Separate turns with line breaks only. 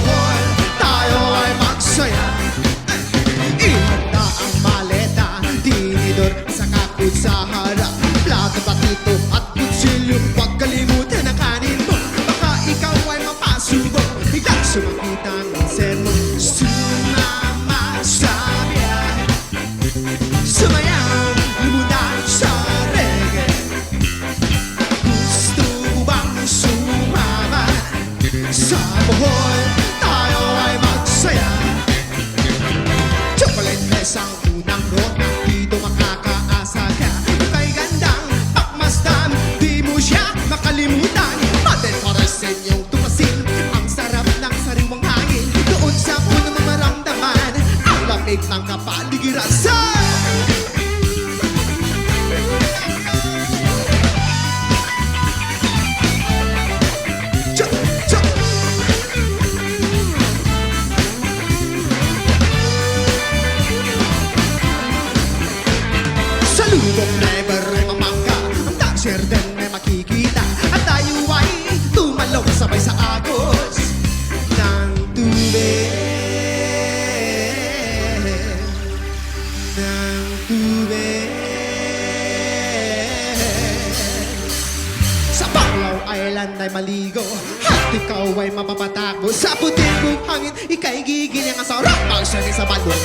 Bohol, tayo ay magsaya. Ihanda ang maleta, tinidor sa kakot sa harap. Plato, patito at kutsilyo, huwag kalimutan ang kanin mo. Baka ikaw ay mapasubok, biglang sumakit ang sermo. Sumama sa biyahe, sumayang lumunan sa reggae. Gusto mo bang sumama sa Bohol, tayo ay magsaya. Chocolate Mess ang unang nota, dito makakaasa ka. Kay gandang pakmasdan, di mo siya makalimutan. Maten para sa inyong tumasin, ang sarap ng sariwang hangin. Doon sa puno mo maramdaman, ang lamig ng kapaligiran sa Salubong never ay mamangka, ang dasher din ay makikita. At tayo ay tumalog sabay sa agos ng tubig. Ng tubig. Sa Baclaw Island ay maligo, at ikaw ay mapapatago. Sa puting buhangin, ika'y gigiling ang sarap. Pagsanin sa balong